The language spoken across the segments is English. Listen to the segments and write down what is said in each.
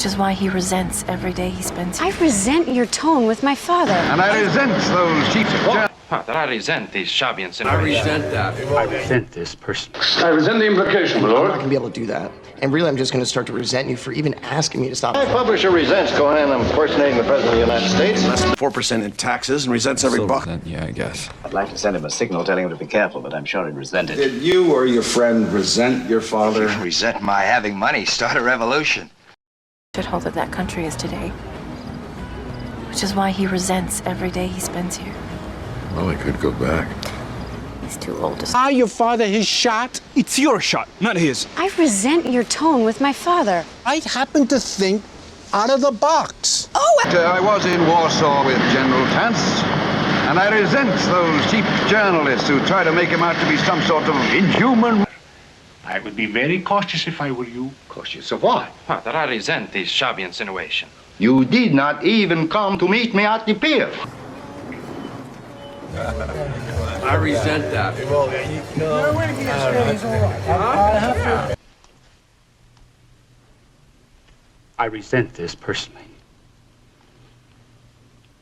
Which is why he resents every day he spends here. I resent your tone with my father. And I resent those cheap... That I resent these shabby insinuations. I resent that. I resent this person. I resent the implication, my lord. I'm not going to be able to do that. And really, I'm just going to start to resent you for even asking me to stop. My publisher resents going in and impersonating the President of the United States. Less than 4% in taxes and resents every buck. Yeah, I guess. I'd like to send him a signal telling him to be careful, but I'm sure he'd resent it. Did you or your friend resent your father? Resent my having money, start a revolution. Shithole that country is today. Which is why he resents every day he spends here. Well, I could go back. He's too old to... Your father his shot? It's your shot, not his. I resent your tone with my father. I happen to think out of the box. I was in Warsaw with General Tance, and I resent those cheap journalists who try to make him out to be some sort of inhuman... I would be very cautious if I were you. Cautious of what? That I resent these shabby insinuations. You did not even come to meet me at the pier. I resent that. I resent this personally.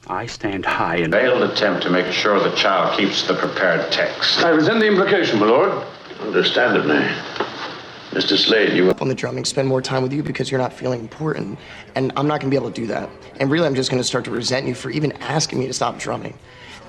I stand high and... Failed attempt to make sure the child keeps the prepared text. I resent the implication, my lord. Understandably. Mr. Slade, you... On the drumming, spend more time with you because you're not feeling important. And I'm not going to be able to do that. And really, I'm just going to start to resent you for even asking me to stop drumming.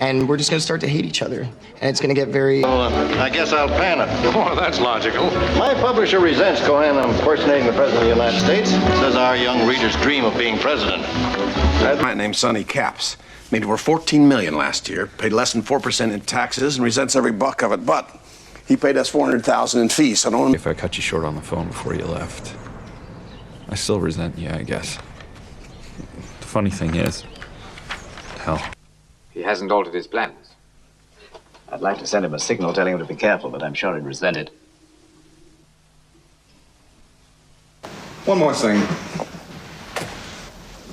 And we're just going to start to hate each other. And it's going to get very... Well, I guess I'll pan it. Oh, that's logical. My publisher resents going in and impersonating the President of the United States. Says our young readers dream of being president. A man named Sonny Caps made over $14 million last year, paid less than 4% in taxes, and resents every buck of it. But he paid us $400,000 in fees, so don't... If I cut you short on the phone before you left, I still resent you, I guess. The funny thing is, hell... He hasn't altered his plans. I'd like to send him a signal telling him to be careful, but I'm sure he'd resent it. One more thing.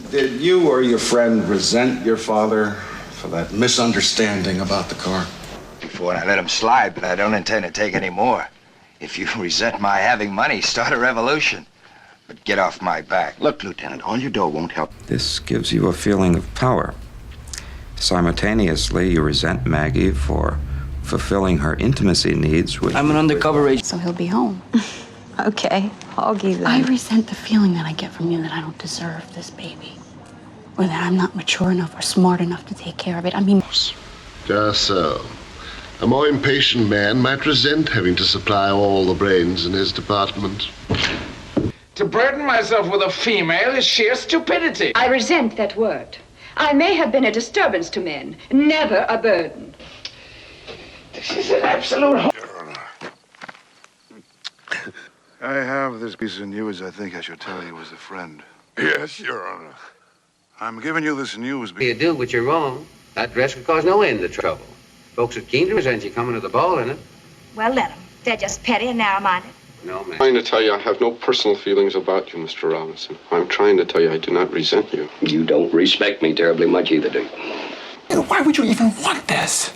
Did you or your friend resent your father for that misunderstanding about the car? Before I let him slide, but I don't intend to take any more. If you resent my having money, start a revolution. But get off my back. Look, Lieutenant, on your door won't help. This gives you a feeling of power. Simultaneously, you resent Maggie for fulfilling her intimacy needs, which... I'm an undercover agent. So he'll be home. Okay, I'll give that. I resent the feeling that I get from you that I don't deserve this baby. Or that I'm not mature enough or smart enough to take care of it. I mean... Just so. A more impatient man might resent having to supply all the brains in his department. To burden myself with a female is sheer stupidity. I resent that word. I may have been a disturbance to men, never a burden. This is an absolute... I have this piece of news I think I should tell you as a friend. Yes, Your Honor. I'm giving you this news because... You do, but you're wrong. That dress could cause no end of trouble. Folks are keen to resent you coming to the ball in it. Well, let them. They're just petty and narrow-minded. No, man. I'm trying to tell you I have no personal feelings about you, Mr. Robinson. I'm trying to tell you I do not resent you. You don't respect me terribly much either, do you? Why would you even want this?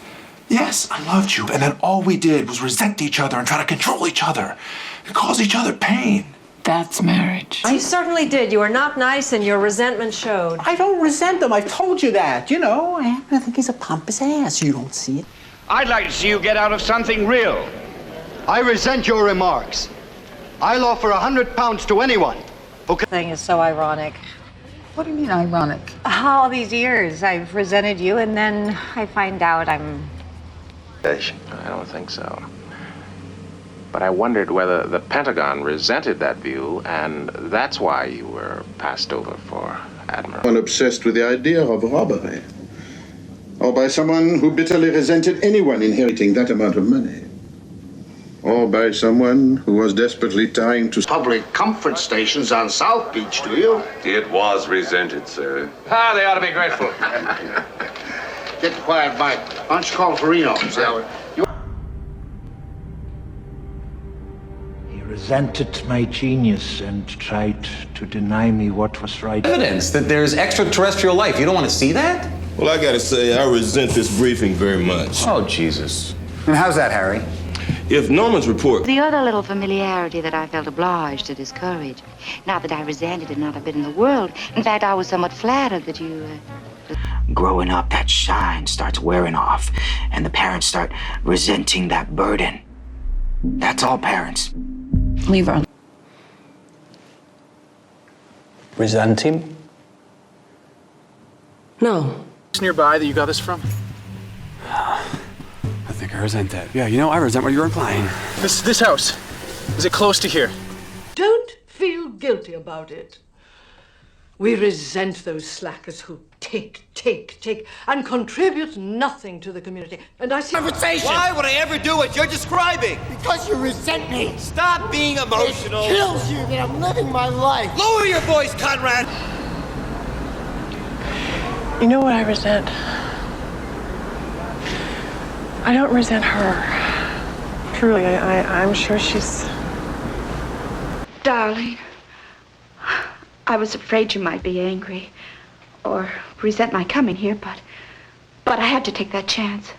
Yes, I loved you, and then all we did was resent each other and try to control each other and cause each other pain. That's marriage. You certainly did. You were not nice and your resentment showed. I don't resent him. I've told you that. You know, I happen to think he's a pompous ass. You don't see it. I'd like to see you get out of something real. I resent your remarks. I'll offer £100 to anyone who can... Thing is so ironic. What do you mean ironic? All these years I've resented you and then I find out I'm... I don't think so. But I wondered whether the Pentagon resented that view, and that's why you were passed over for admiral. One obsessed with the idea of robbery, or by someone who bitterly resented anyone inheriting that amount of money, or by someone who was desperately trying to... Public comfort stations on South Beach, do you? It was resented, sir. Ah, they ought to be grateful. Get quiet, Mike. Why don't you call Torino? He resented my genius and tried to deny me what was right. Evidence that there's extraterrestrial life. You don't want to see that? Well, I gotta say, I resent this briefing very much. Oh, Jesus. And how's that, Harry? If Norman's report... The other little familiarity that I felt obliged to discourage. Not that I resented it, not a bit in the world. In fact, I was somewhat flattered that you... Growing up, that shine starts wearing off, and the parents start resenting that burden. That's all parents. Leave her. Resent him? No. It's nearby that you got this from? I think I resent that. Yeah, you know, I resent what you're implying. This house, is it close to here? Don't feel guilty about it. We resent those slackers who take, and contribute nothing to the community. And I see... Conversation! Why would I ever do what you're describing? Because you resent me. Stop being emotional. It kills you that I'm living my life. Lower your voice, Conrad! You know what I resent? I don't resent her. Truly, I'm sure she's... Darling, I was afraid you might be angry or resent my coming here, but I had to take that chance.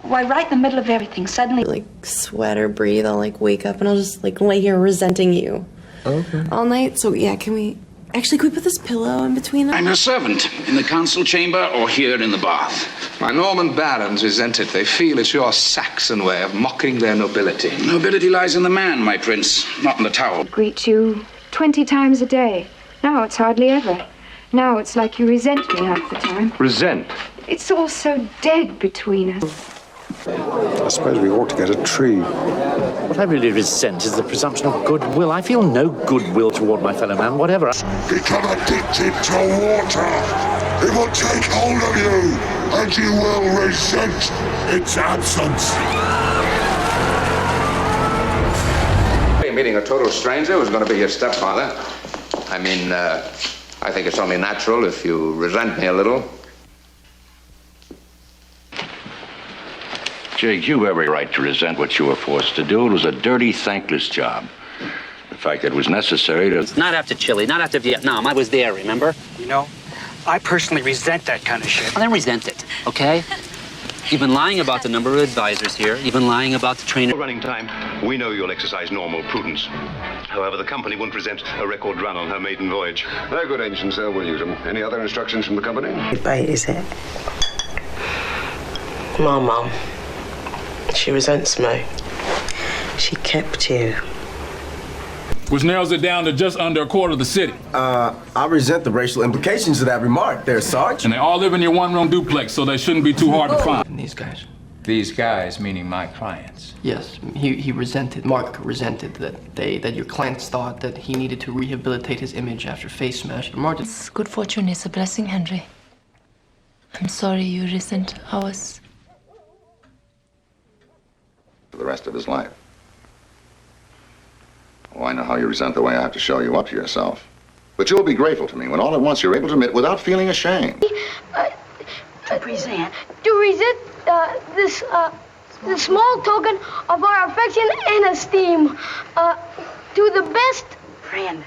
Why, right in the middle of everything, suddenly... Like, sweat or breathe, I'll, like, wake up and I'll just, like, lay here resenting you. Okay. All night. So, yeah, can we put this pillow in between us? I'm her servant, in the council chamber or here in the bath. My Norman barons resent it. They feel it's your Saxon way of mocking their nobility. Nobility lies in the man, my prince, not in the towel. Greet you 20 times a day. Now it's hardly ever. Now it's like you resent me half the time. Resent? It's all so dead between us. I suppose we ought to get a tree. What I really resent is the presumption of goodwill. I feel no goodwill toward my fellow man, whatever. Become addicted to water. It will take hold of you, and you will resent its absence. You're meeting a total stranger who's going to be your stepfather. I mean, I think it's only natural if you resent me a little. Jake, you've every right to resent what you were forced to do. It was a dirty, thankless job. In fact, it was necessary to... Not after Chile, not after Vietnam. I was there, remember? You know, I personally resent that kind of shit. I then resent it, okay? You've been lying about the number of advisors here. You've been lying about the trainer. Running time, we know you'll exercise normal prudence. However, the company won't present a record run on her maiden voyage. They're good engines, sir. We'll use them. Any other instructions from the company? Bite, is it? Mom. She resents me. She kept you. Which narrows it down to just under a quarter of the city. I resent the racial implications of that remark there, Sarge. And they all live in your one-room duplex, so they shouldn't be too hard to find. And these guys. These guys, meaning my clients. Yes, Mark resented that your clients thought that he needed to rehabilitate his image after face smash. Mark... Good fortune is a blessing, Henry. I'm sorry you resent ours. For the rest of his life. Oh, I know how you resent the way I have to show you up to yourself. But you'll be grateful to me when all at once you're able to admit without feeling ashamed. To resent this small token of our affection and esteem. To the best friend